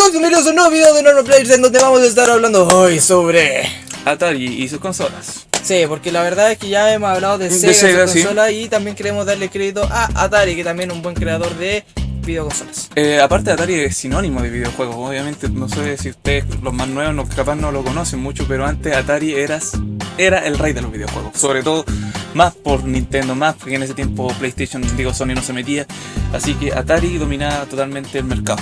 chicos, bienvenidos a un nuevo video de Normal Players en donde vamos a estar hablando hoy sobre Atari y sus consolas. Sí, porque la verdad es que ya hemos hablado de Sega, Sega, su consola, y también queremos darle crédito a Atari, que también es un buen creador de videoconsolas. Aparte, Atari es sinónimo de videojuegos. Obviamente, no sé si ustedes, los más nuevos, capaz no lo conocen mucho, pero antes Atari era el rey de los videojuegos. Sobre todo, más por Nintendo, más porque en ese tiempo PlayStation, Sony no se metía. Así que Atari dominaba totalmente el mercado.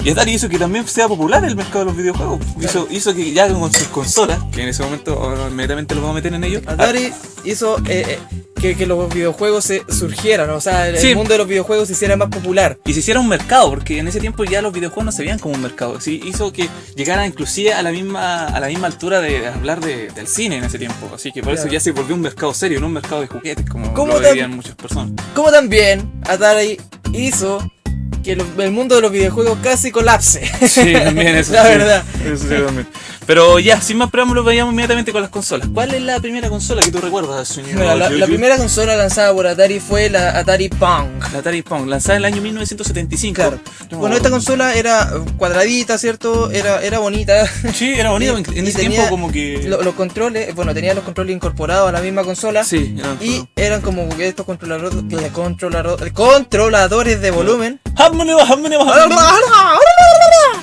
Y Atari hizo que también sea popular el mercado de los videojuegos. Claro. Hizo que ya con sus consolas, que en ese momento inmediatamente lo vamos a meter en ellos. Atari hizo que los videojuegos se surgieran, o sea, el Sí. mundo de los videojuegos se hiciera más popular. Y se hiciera un mercado, porque en ese tiempo ya los videojuegos no se veían como un mercado. Sí, hizo que llegara inclusive a la misma altura de hablar del cine en ese tiempo. Así que por eso Claro. ya se volvió un mercado serio, no un mercado de juguetes como ¿Cómo lo veían muchas personas. Como también Atari hizo que el mundo de los videojuegos casi colapse. Sí, también eso. La sí, verdad. Eso sí, también. Pero ya, sin más preámbulos, vayamos inmediatamente con las consolas. ¿Cuál es la primera consola que tú recuerdas, señor? Mira, la Yuyu? primera consola lanzada por Atari fue la Atari Pong. La Atari Pong, lanzada en el año 1975. Claro. No, Bueno, esta consola era cuadradita, ¿cierto? Era bonita. Sí, era bonito. En Y ese tenía tiempo como que... los controles, bueno, tenía los controles incorporados a la misma consola. Sí, Eran como que estos controladores de volumen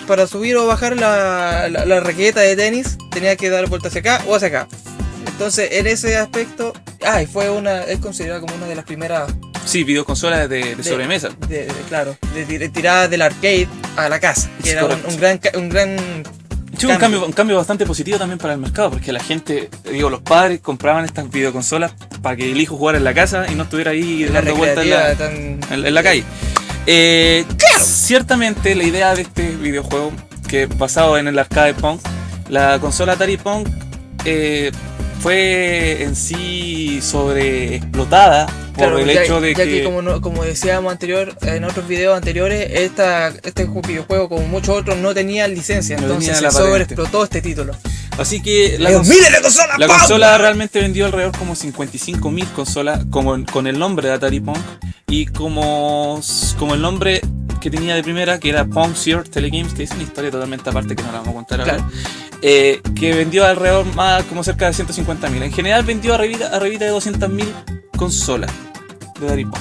para subir o bajar la raqueta de tenis. Tenía que dar vuelta hacia acá o hacia acá. Entonces, en ese aspecto, es considerada como una de las primeras Sí, videoconsolas de sobremesa. claro, de tirada del arcade a la casa, que Es era correcto. un gran Sí, un cambio bastante positivo también para el mercado, porque la gente, los padres compraban estas videoconsolas para que el hijo jugara en la casa y no estuviera ahí la dando vueltas recreativa en la calle. Claro. Ciertamente la idea de este videojuego, que basado en el arcade Pong, la consola Atari Pong fue en sí sobreexplotada por el hecho de ya que como decíamos en otros videos anteriores, este videojuego como muchos otros no tenía licencia, No entonces tenía la se patente. sobreexplotó este título. Así que ¡Miren la consola! la ¡Pong! consola realmente vendió alrededor como 55.000 consolas con el nombre de Atari Pong y como el nombre que tenía de primera, que era Pong Sears Telegames, que es una historia totalmente aparte que no la vamos a contar ahora. Claro. Que vendió alrededor más como cerca de 150.000. En general vendió arribita de 200.000 consolas de Atari Pong.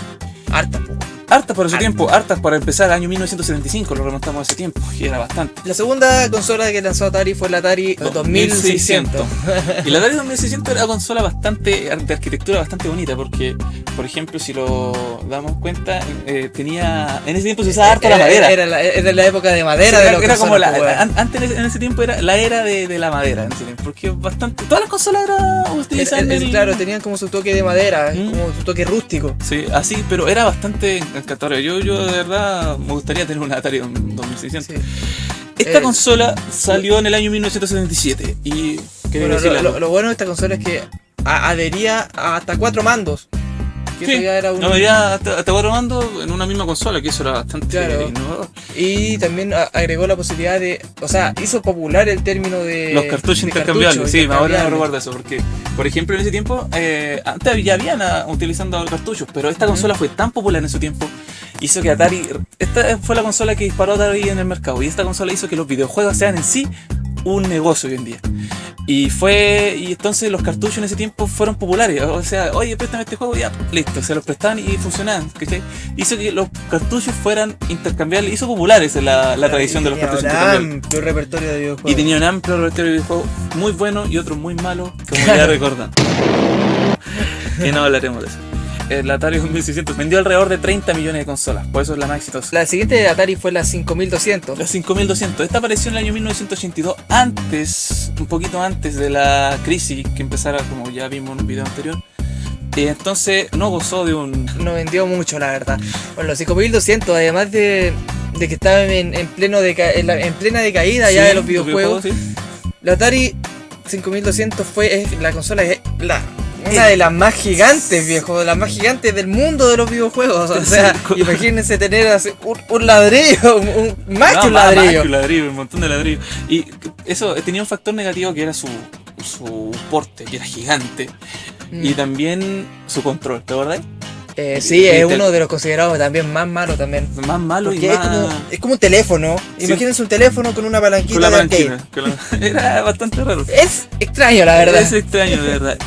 Harta. Hartas por ese tiempo, hartas para empezar el año 1975, lo remontamos a ese tiempo, y era bastante. La segunda consola que lanzó Atari fue la Atari 2600. Y la Atari 2600 era una consola de arquitectura bastante bonita, porque, por ejemplo, si lo damos cuenta, tenía... En ese tiempo se usaba harta la madera. Era la época de madera. Sí, de los era como consolas, antes en ese tiempo era la era de la madera, en ese tiempo, porque bastante... Todas las consolas utilizaban claro, tenían como su toque de madera, ¿Mm? como su toque rústico. Sí, así, pero era bastante encantador. Yo de verdad me gustaría tener una Atari 2600. Sí. Esta consola salió en el año 1977 y... Bueno, lo bueno de esta consola es que adhería a hasta 4 mandos. Que Sí, eso ya era un... no, ya hasta 4 mandos en una misma consola, que eso era bastante Claro. innovador. Y también agregó la posibilidad de... O sea, hizo popular el término de... Los cartuchos de intercambiables, cartucho sí, ahora no intercambiable. recuerdo eso, porque, por ejemplo, en ese tiempo, antes ya habían utilizando cartuchos, pero esta consola fue tan popular en su tiempo, hizo que Atari, esta fue la consola que disparó a Atari en el mercado, y esta consola hizo que los videojuegos sean en sí un negocio hoy en día. Y entonces los cartuchos en ese tiempo fueron populares, o sea, oye, préstame este juego, ya, listo, se los prestaban y funcionaban, ¿cachai? Hizo que los cartuchos fueran intercambiables, hizo populares la tradición de los cartuchos Tenía un intercambiables. amplio repertorio de videojuegos. Y tenía un amplio repertorio de videojuegos muy buenos y otros muy malos, como ya recordan. Y no hablaremos de eso. La Atari 2600 vendió alrededor de 30 millones de consolas, por eso es la más exitosa. La siguiente de Atari fue la 5200. La 5200, esta apareció en el año 1982, un poquito antes de la crisis que empezara, como ya vimos en un video anterior. Y entonces no gozó de un... No vendió mucho, la verdad. Bueno, los 5200, además de que estaba en plena decaída ya de los videojuegos, sí. la Atari 5200 la consola una de las más gigantes, viejo, de las más gigantes del mundo de los videojuegos. O sea, imagínense tener así un ladrillo, más que un ladrillo. Un montón de ladrillos. Y eso tenía un factor negativo que era su porte, que era gigante. Y también su control, ¿te acordás? Sí, es uno de los considerados también más malos también. Más malo y Porque más... es como un teléfono. Sí. Imagínense un teléfono con una palanquita Con la de arcade. banquina. Era bastante raro. Es extraño, la verdad. Es extraño, de verdad.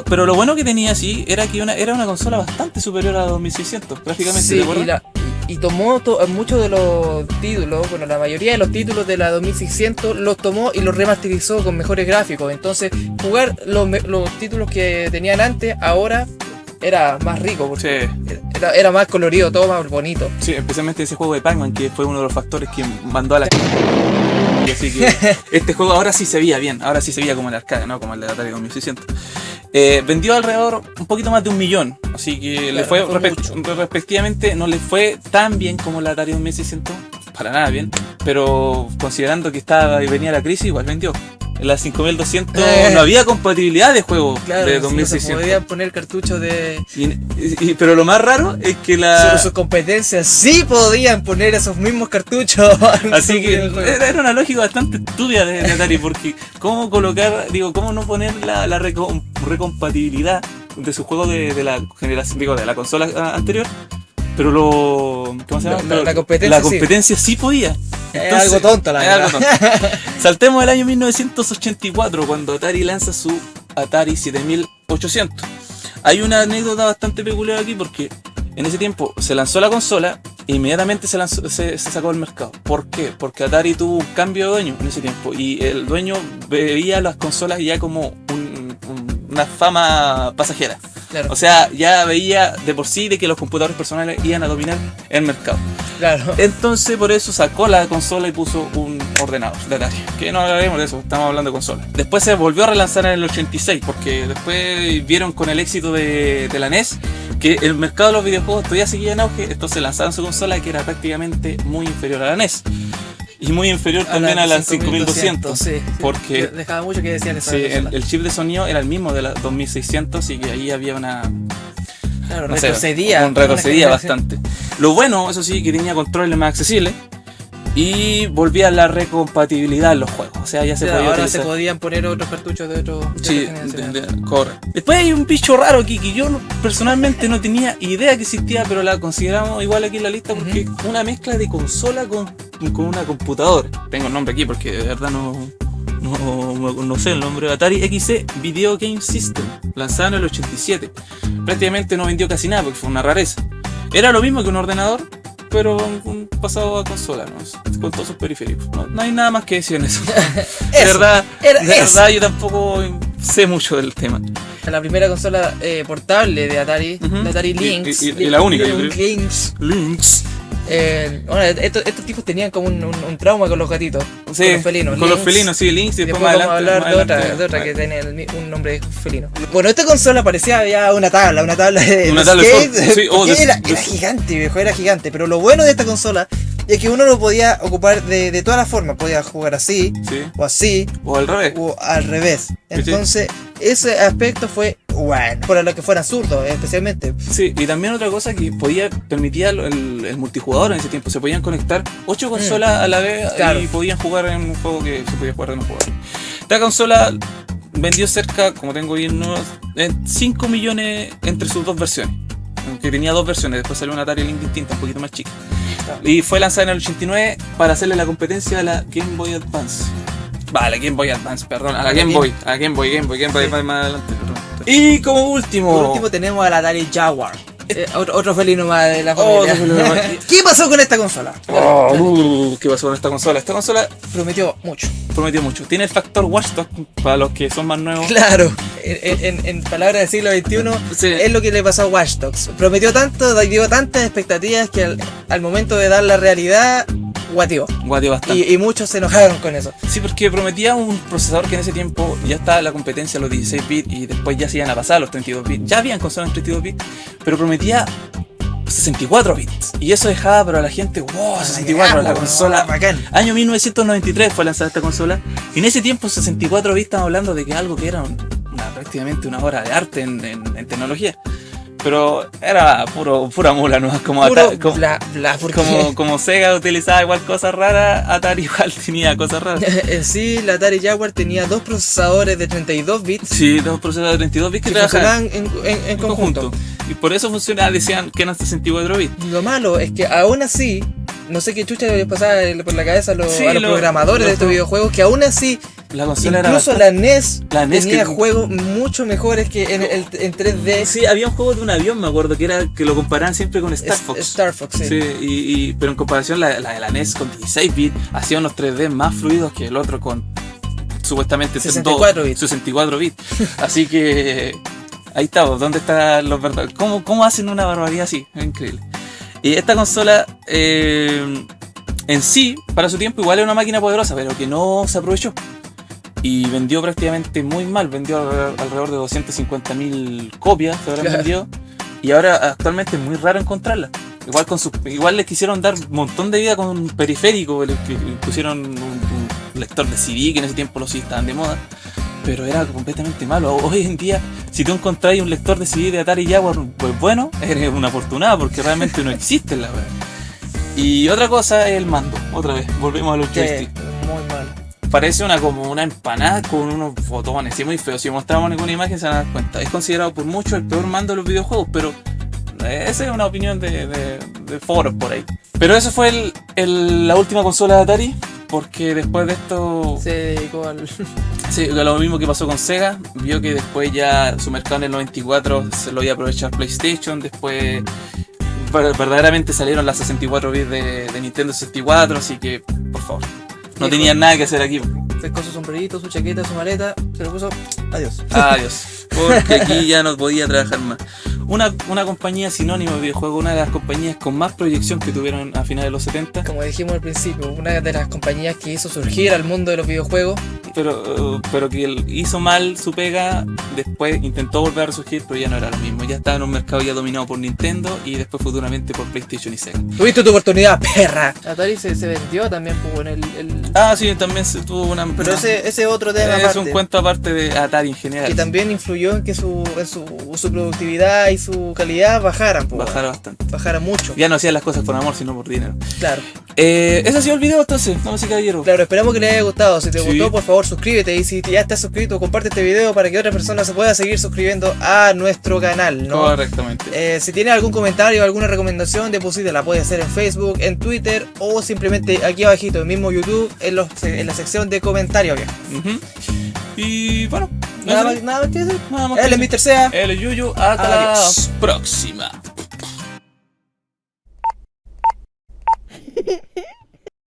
Pero lo bueno que tenía, sí, era que era una consola bastante superior a la 2600, prácticamente, Sí, ¿te acuerdas? y tomó muchos de los títulos, bueno, la mayoría de los títulos de la 2600 los tomó y los remasterizó con mejores gráficos. Entonces, jugar los títulos que tenían antes, ahora era más rico, porque era más colorido, todo más bonito. Sí, especialmente ese juego de Pac-Man, que fue uno de los factores que mandó a la... Así que este juego ahora sí se veía bien, ahora sí se veía como el arcade, no como el de Atari 2600. Vendió alrededor un poquito más de 1 millón, así que claro, le fue mucho. respectivamente, no le fue tan bien como el Atari 2600, para nada bien, pero considerando que venía la crisis, igual vendió. En la 5200 no había compatibilidad de juego de 2600. Sí, no se podían poner cartuchos de... Pero lo más raro es que sus competencias sí podían poner esos mismos cartuchos. Así que era una lógica bastante estúpida de Atari, porque cómo cómo no poner la recompatibilidad de su juego de la generación, de la consola anterior, pero ¿cómo se llama? La competencia sí podía. Entonces, es algo tonto, la verdad. Algo tonto. Saltemos al año 1984, cuando Atari lanza su Atari 7800. Hay una anécdota bastante peculiar aquí, porque en ese tiempo se lanzó la consola e inmediatamente se sacó del mercado. ¿Por qué? Porque Atari tuvo un cambio de dueño en ese tiempo, y el dueño veía las consolas ya como una fama pasajera. Claro. O sea, ya veía de por sí de que los computadores personales iban a dominar el mercado. Claro. Entonces por eso sacó la consola y puso un ordenador de Atari. Que no hablaremos de eso, estamos hablando de consolas. Después se volvió a relanzar en el 86, porque después vieron con el éxito de la NES que el mercado de los videojuegos todavía seguía en auge. Entonces lanzaron su consola, que era prácticamente muy inferior a la NES. Y muy inferior también a la 5200. Sí, porque dejaba mucho que decían esa el chip de sonido era el mismo de la 2600, y que ahí había Claro, retrocedía bastante. Lo bueno, eso sí, que tenía controles más accesibles y volvía la recompatibilidad en los juegos. O sea, ya se podía ahora utilizar. se podían poner otros cartuchos de otro. Sí, correcto. Después hay un bicho raro aquí que yo personalmente no tenía idea que existía, pero la consideramos igual aquí en la lista, porque es una mezcla de consola con una computadora. Tengo el nombre aquí porque de verdad no sé el nombre. Atari XC Video Game System, lanzado en el 87. Prácticamente no vendió casi nada porque fue una rareza. Era lo mismo que un ordenador, pero un pasado a consola, ¿no? Con todos sus periféricos. No hay nada más que decir en eso. De verdad, yo tampoco sé mucho del tema. La primera consola portable de Atari, de Atari Lynx. Y la única, yo creo. Lynx. Bueno, estos tipos tenían como un trauma con los gatitos. Sí, con los felinos. Con los felinos, sí, Lynx. Y después vamos a hablar de otra que tiene un nombre felino. Bueno, esta consola parecía ya una tabla de skate. Sí, era gigante, viejo, era gigante. Pero lo bueno de esta consola es que uno lo podía ocupar de todas las formas. Podía jugar así, o así, o al revés. Entonces, ese aspecto fue bueno, para los que fueran zurdos, especialmente. Sí, y también otra cosa que permitía el multijugador en ese tiempo. Se podían conectar 8 consolas a la vez, claro, y podían jugar en un juego que se podía jugar de un jugador. Esta consola vendió cerca, como tengo ahí, 5 millones entre sus dos versiones. Que tenía 2 versiones, después salió una Atari Lynx distinta, un poquito más chica. Claro. Y fue lanzada en el 89 para hacerle la competencia a la Game Boy Advance. Vale, Game Boy Advance, perdón, a la Game Boy más adelante, perdón. Y como último tenemos a la Atari Jaguar. Otro felino más de la familia. ¿Qué pasó con esta consola? ¿Qué pasó con esta consola? Esta consola prometió mucho. Tiene el factor Watchdog para los que son más nuevos. Claro, en palabras del siglo XXI, sí, es lo que le pasó a Watch Dogs. Prometió tanto, dio tantas expectativas que al momento de dar la realidad, guateó bastante. Y muchos se enojaron con eso. Sí, porque prometía un procesador que en ese tiempo ya estaba en la competencia a los 16 bits y después ya se iban a pasar a los 32 bits. Ya habían consolas en 32 bits, pero prometía 64 bits. Y eso dejaba pero a la gente, wow, 64, la consola. Bacán. Año 1993 fue lanzada esta consola. Y en ese tiempo 64 bits estamos hablando de que algo que era prácticamente una obra de arte en tecnología. Pero era pura mula, ¿no? Como, Puro como, bla, bla, porque como Sega utilizaba igual cosas raras, Atari igual tenía cosas raras. en sí la Atari Jaguar tenía dos procesadores de 32 bits Sí, dos procesadores de 32 bits que que trabajaban funcionaban en conjunto. Y por eso funcionaba, decían que eran 64 bits. Lo malo es que aún así, no sé qué chucha les pasaba por la cabeza a los, Sí, a los programadores de estos videojuegos, que aún así, La consola incluso era la NES, La NES tenía que- juegos mucho mejores que en 3D. Sí, había un juego de un avión, me acuerdo, que lo comparaban siempre con Star Es- Fox. Star Fox, sí. Sí, pero en comparación la de la NES con 16 bits hacía unos 3D más fluidos que el otro con supuestamente 64 bits. 64 bits. Así que ahí está, ¿dónde están los verdaderos? ¿Cómo hacen una barbaridad así? Es increíble. Y esta consola en sí, para su tiempo, igual era una máquina poderosa, pero que no se aprovechó. Y vendió prácticamente muy mal, vendió alrededor de 250.000 copias, se habrán Claro. vendido. Y ahora actualmente es muy raro encontrarla. Igual les quisieron dar un montón de vida con un periférico, le pusieron un lector de CD, que en ese tiempo los CD estaban de moda. Pero era completamente malo. Hoy en día, si tú encontráis un lector de CD de Atari Jaguar, pues bueno, eres una afortunada porque realmente no existe en la web. Y otra cosa es el mando. Otra vez, volvemos a los Que joysticks. muy mal. Parece como una empanada con unos botones, sí, muy feo. Si mostramos ninguna imagen se van a dar cuenta. Es considerado por muchos el peor mando de los videojuegos, pero esa es una opinión de foros por ahí. Pero eso fue la última consola de Atari, porque después de esto, Se dedicó al. sí, lo mismo que pasó con Sega, vio que después ya su mercado en el 94 se lo iba a aprovechar PlayStation, después verdaderamente salieron las 64 bits de Nintendo 64, así que, por favor, no tenían nada que hacer aquí. Pescó su sombrerito, su chaqueta, su maleta, se lo puso. Adiós. Adiós. Porque aquí ya no podía trabajar más. Una compañía sinónimo de videojuego, una de las compañías con más proyección que tuvieron a finales de los 70, Como dijimos al principio, una de las compañías que hizo surgir al mundo de los videojuegos. pero que él hizo mal su pega, después intentó volver a resurgir, pero ya no era lo mismo. Ya estaba en un mercado ya dominado por Nintendo y después futuramente por PlayStation y Sega. Tuviste tu oportunidad, perra. Atari se vendió también pues, en el. Ah, sí, también se tuvo una... Pero ese otro tema es aparte, un cuento aparte de Atari en general. que también influyó en que su productividad y su calidad bajaran, pues, Bajara bastante. bajara mucho. Ya no hacían las cosas por amor, sino por dinero. Claro, Ese ha sido el video entonces, damas y caballeros. claro, esperamos que les haya gustado. Si te Sí. gustó, por favor suscríbete, y si ya estás suscrito, comparte este video para que otra persona se pueda seguir suscribiendo a nuestro canal, ¿no? Correctamente. Si tienes algún comentario, alguna recomendación, deposita, puedes hacer en Facebook, en Twitter o simplemente aquí abajito, el mismo YouTube, en la sección de comentarios, viejo. Ujú. Y bueno, Nada más que decir. nada más. Él es Mr. Sea. El Yuyu, hasta Adiós. la próxima.